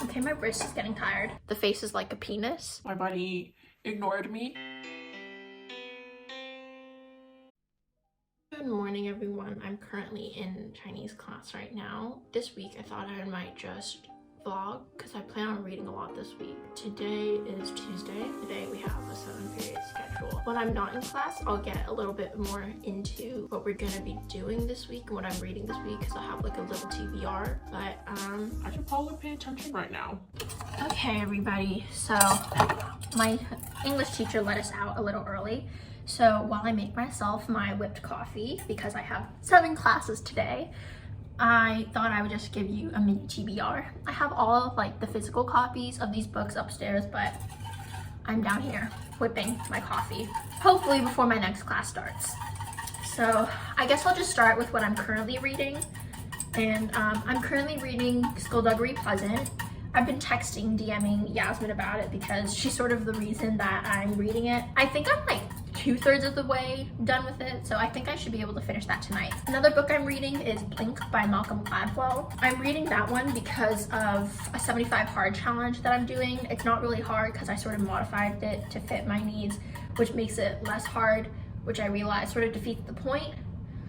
Okay, my wrist is getting tired. The face is like a penis. My body ignored me. Good morning, everyone. I'm currently in Chinese class right now. This week I thought I might just vlog because I plan on reading a lot this week. Today is Tuesday. Today we have a 7-period schedule. When I'm not in class, I'll get a little bit more into what we're gonna be doing this week and what I'm reading this week because I'll have like a little TBR. But I should probably pay attention right now. Okay, everybody. So my English teacher let us out a little early. So while I make myself my whipped coffee, because I have 7 classes today, I thought I would just give you a mini TBR. I have all of like the physical copies of these books upstairs, but I'm down here whipping my coffee, hopefully before my next class starts. So I guess I'll just start with what I'm currently reading. And I'm currently reading Skullduggery Pleasant. I've been DMing Yasmin about it because she's sort of the reason that I'm reading it. I think I'm like 2/3 of the way done with it, so I think I should be able to finish that tonight. Another book I'm reading is Blink by Malcolm Gladwell. I'm reading that one because of a 75 hard challenge that I'm doing. It's not really hard because I sort of modified it to fit my needs, which makes it less hard, which I realize sort of defeats the point.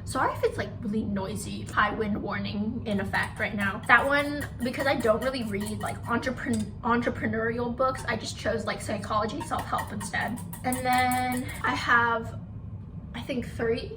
Sorry if it's like really noisy. High wind warning in effect right now. That one, because I don't really read like entrepreneurial books, I just chose like psychology, self-help instead. And then I have, I think three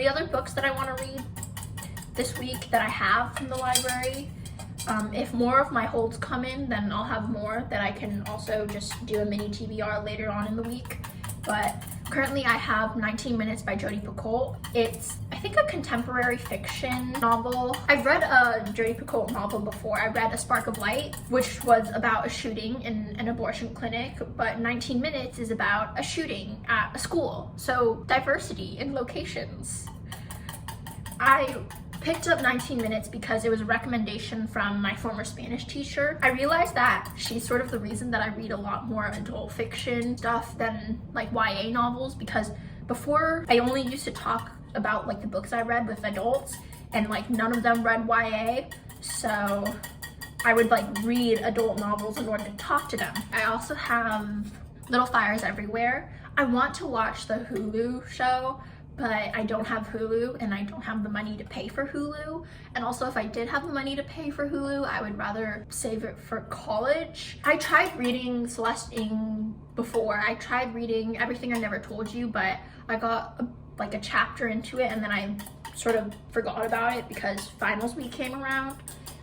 other books that I want to read this week that I have from the library. If more of my holds come in, then I'll have more that I can also just do a mini TBR later on in the week. But currently I have 19 Minutes by Jodi Piccol. It's, I think, a contemporary fiction novel. I've read a Jodi Piccol novel before. I read A Spark of Light, which was about a shooting in an abortion clinic, but 19 Minutes is about a shooting at a school. So diversity in locations. I picked up 19 Minutes because it was a recommendation from my former Spanish teacher. I realized that she's sort of the reason that I read a lot more adult fiction stuff than like YA novels, because before I only used to talk about like the books I read with adults and like none of them read YA, so I would like read adult novels in order to talk to them. I also have Little Fires Everywhere. I want to watch the Hulu show, but I don't have Hulu and I don't have the money to pay for Hulu. And also if I did have the money to pay for Hulu, I would rather save it for college. I tried reading Celeste Ng before. I tried reading Everything I Never Told You, but I got like a chapter into it and then I sort of forgot about it because finals week came around.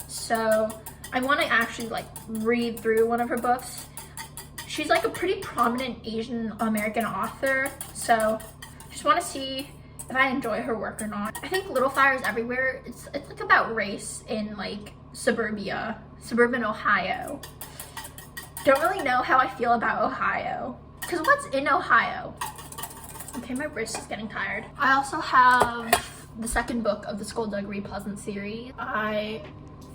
So I want to actually like read through one of her books. She's like a pretty prominent Asian American author, so just want to see if I enjoy her work or not. I think Little Fires Everywhere, it's like about race in like suburban Ohio. Don't really know how I feel about Ohio, because what's in Ohio? Okay, my wrist is getting tired. I also have the second book of the Skullduggery Pleasant series. I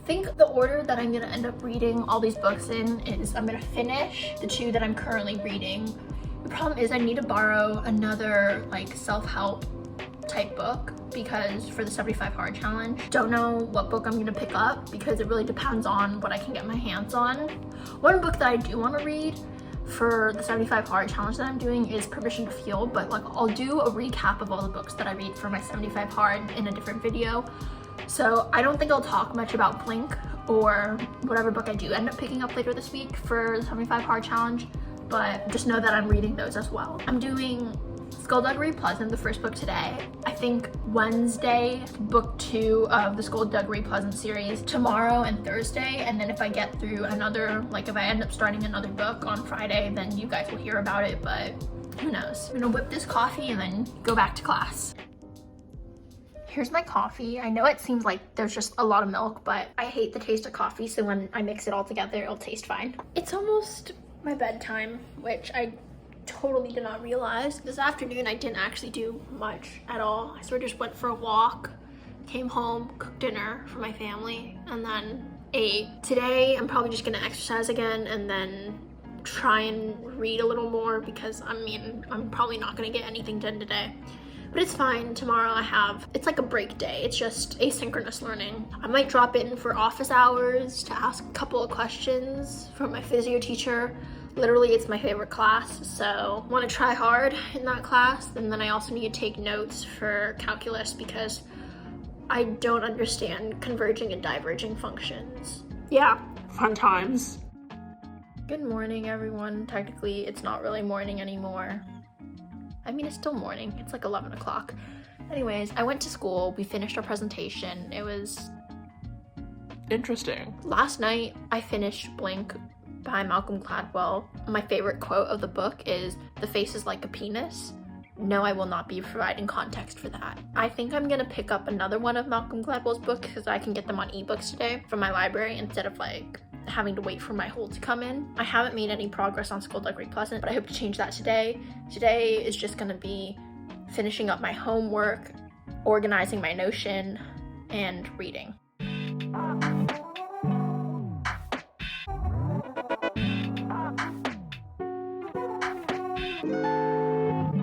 think the order that I'm gonna end up reading all these books in is I'm gonna finish the 2 that I'm currently reading. The problem is I need to borrow another like self-help type book because for the 75 hard challenge. Don't know what book I'm gonna pick up because it really depends on what I can get my hands on. One book that I do want to read for the 75 hard challenge that I'm doing is Permission to Feel, but like I'll do a recap of all the books that I read for my 75 hard in a different video. So I don't think I'll talk much about Blink or whatever book I do end up picking up later this week for the 75 hard challenge, but just know that I'm reading those as well. I'm doing Skullduggery Pleasant, the first book today. I think Wednesday, book 2 of the Skullduggery Pleasant series, tomorrow and Thursday, and then if I get through another, like if I end up starting another book on Friday, then you guys will hear about it, but who knows. I'm gonna whip this coffee and then go back to class. Here's my coffee. I know it seems like there's just a lot of milk, but I hate the taste of coffee, so when I mix it all together, it'll taste fine. It's almost my bedtime, which I totally did not realize. This afternoon I didn't actually do much at all. I sort of just went for a walk, came home, cooked dinner for my family, and then ate. Today I'm probably just gonna exercise again and then try and read a little more because I mean I'm probably not gonna get anything done today. But it's fine. Tomorrow it's like a break day. It's just asynchronous learning. I might drop in for office hours to ask a couple of questions from my physio teacher. Literally, it's my favorite class, so I want to try hard in that class. And then I also need to take notes for calculus because I don't understand converging and diverging functions. Yeah. Fun times. Good morning, everyone. Technically, it's not really morning anymore. I mean, it's still morning. It's like 11 o'clock. Anyways, I went to school. We finished our presentation. It was interesting. Last night, I finished Blink by Malcolm Gladwell. My favorite quote of the book is, "The face is like a penis." No, I will not be providing context for that. I think I'm gonna pick up another one of Malcolm Gladwell's books because I can get them on ebooks today from my library instead of like having to wait for my hold to come in. I haven't made any progress on Skullduggery Pleasant, but I hope to change that today. Today is just gonna be finishing up my homework, organizing my Notion, and reading.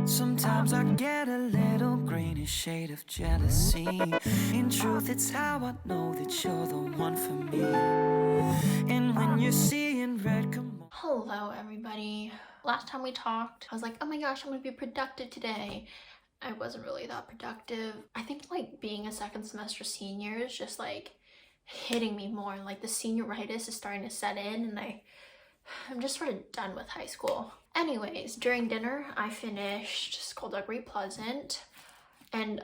Sometimes I get a little greenish shade of jealousy. In truth, it's how I know that you're the one for me. And when you're seeing red, come on. Hello, everybody. Last time we talked, I was like, oh my gosh, I'm gonna be productive today. I wasn't really that productive. I think like being a second semester senior is just like hitting me more. Like the senioritis is starting to set in and I'm just sort of done with high school. Anyways, during dinner, I finished Skullduggery Pleasant, and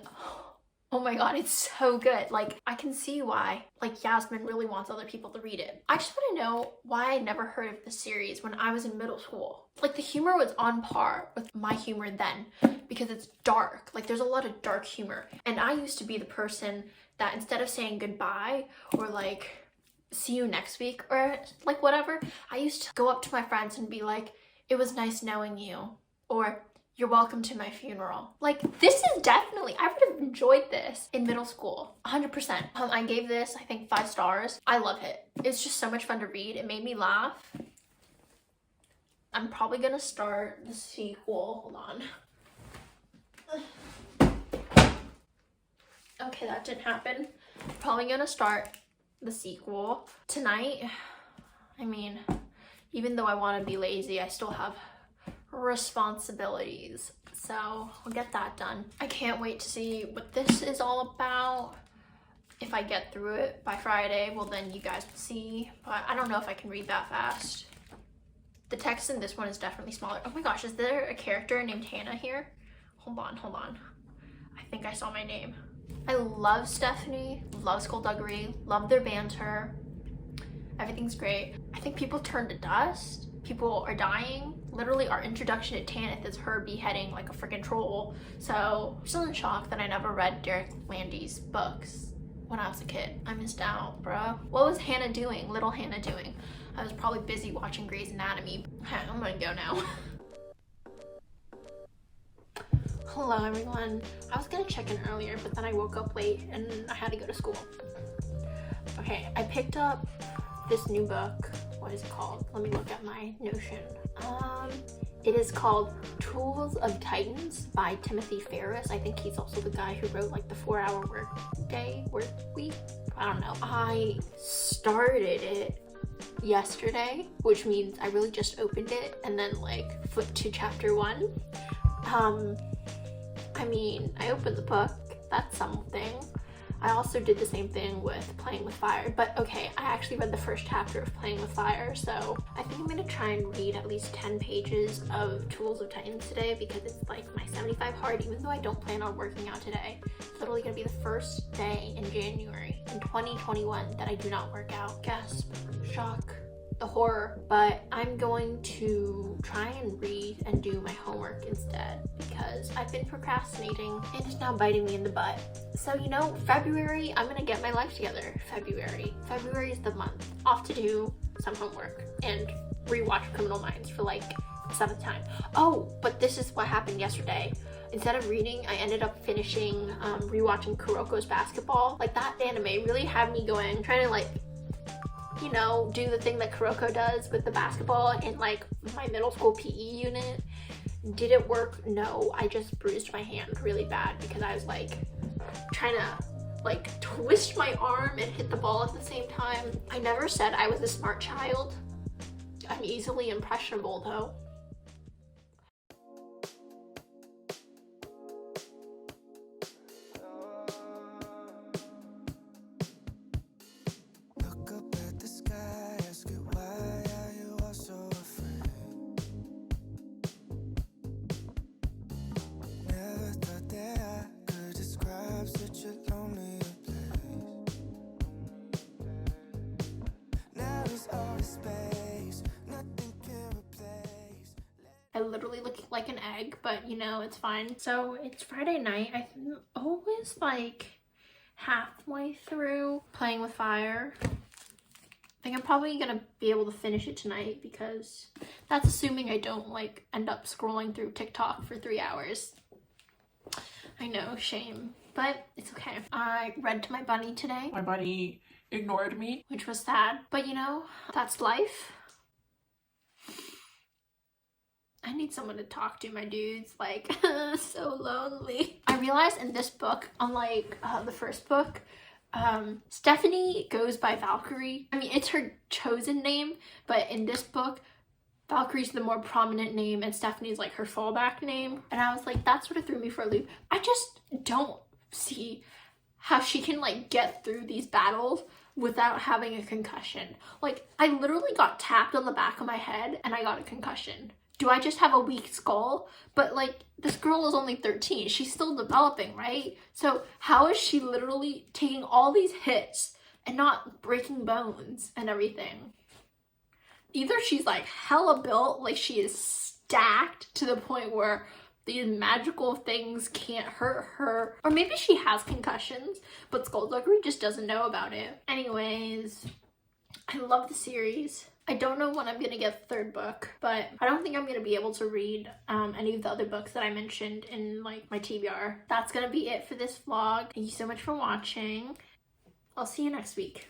oh my god, it's so good. Like, I can see why, like, Yasmin really wants other people to read it. I just want to know why I never heard of the series when I was in middle school. Like, the humor was on par with my humor then, because it's dark. Like, there's a lot of dark humor. And I used to be the person that instead of saying goodbye, or like, see you next week, or like whatever, I used to go up to my friends and be like, it was nice knowing you, or you're welcome to my funeral. Like, this is definitely, I would have enjoyed this in middle school, 100%. I gave this, I think, 5 stars. I love it. It's just so much fun to read. It made me laugh. I'm probably gonna start the sequel. Hold on. Okay, that didn't happen. Probably gonna start the sequel tonight. I mean, even though I want to be lazy, I still have responsibilities, so I'll get that done. I can't wait to see what this is all about. If I get through it by Friday, well then you guys will see, but I don't know if I can read that fast. The text in this one is definitely smaller. Oh my gosh, is there a character named Hannah here? Hold on. I think I saw my name. I love Stephanie, love Skullduggery, love their banter. Everything's great. I think people turn to dust. People are dying. Literally, our introduction to Tanith is her beheading like a freaking troll. So I'm still in shock that I never read Derek Landy's books when I was a kid. I missed out, bro. What was Hannah doing? Little Hannah doing? I was probably busy watching Grey's Anatomy. I'm gonna go now. Hello, everyone. I was gonna check in earlier, but then I woke up late and I had to go to school. Okay, I picked up this new book. What is it called? Let me look at my Notion. It is called Tools of Titans by Timothy Ferris. I think he's also the guy who wrote like the 4-Hour Work Week. I don't know. I started it yesterday, which means I really just opened it and then like flipped to chapter 1. I mean, I opened the book. That's something. I also did the same thing with Playing with Fire, but okay, I actually read the first chapter of Playing with Fire, so I think I'm gonna try and read at least 10 pages of Tools of Titans today because it's like my 75 hard, even though I don't plan on working out today. It's literally gonna be the first day in January in 2021 that I do not work out. Gasp, shock, the horror. But I'm going to try and read and do my homework instead because I've been procrastinating and it's now biting me in the butt. So, you know, February, I'm gonna get my life together. February is the month. Off to do some homework and rewatch Criminal Minds for like the 7th time. Oh, but this is what happened yesterday. Instead of reading, I ended up finishing rewatching Kuroko's Basketball. Like, that anime really had me going, trying to like, you know, do the thing that Kuroko does with the basketball in like my middle school PE unit. Did it work? No, I just bruised my hand really bad because I was like trying to like twist my arm and hit the ball at the same time. I never said I was a smart child. I'm easily impressionable though. Look up at the sky, ask it why are you all so afraid? Never thought that I could describe such a lonely place. Now there's all this space, nothing can replace. I literally look like an egg, but you know, it's fine. So it's Friday night. I'm always like halfway through Playing with Fire. I think I'm probably gonna be able to finish it tonight because that's assuming I don't like end up scrolling through TikTok for 3 hours. I know, shame, but it's okay. I read to my bunny today, My bunny ignored me. which was sad, but you know, that's life. I need someone to talk to, my dudes, like, so lonely. I realized in this book, unlike the first book, Stephanie goes by Valkyrie. I mean, it's her chosen name, but in this book, Valkyrie's the more prominent name and Stephanie's like her fallback name. And I was like, that sort of threw me for a loop. I just don't see how she can like get through these battles without having a concussion. Like, I literally got tapped on the back of my head and I got a concussion. Do I just have a weak skull? But like, this girl is only 13. She's still developing, right? So how is she literally taking all these hits and not breaking bones and everything? Either she's like hella built, like she is stacked to the point where these magical things can't hurt her, or maybe she has concussions, but Skullduggery just doesn't know about it. Anyways, I love the series. I don't know when I'm gonna get the third book, but I don't think I'm gonna be able to read any of the other books that I mentioned in like my TBR. That's gonna be it for this vlog. Thank you so much for watching. I'll see you next week.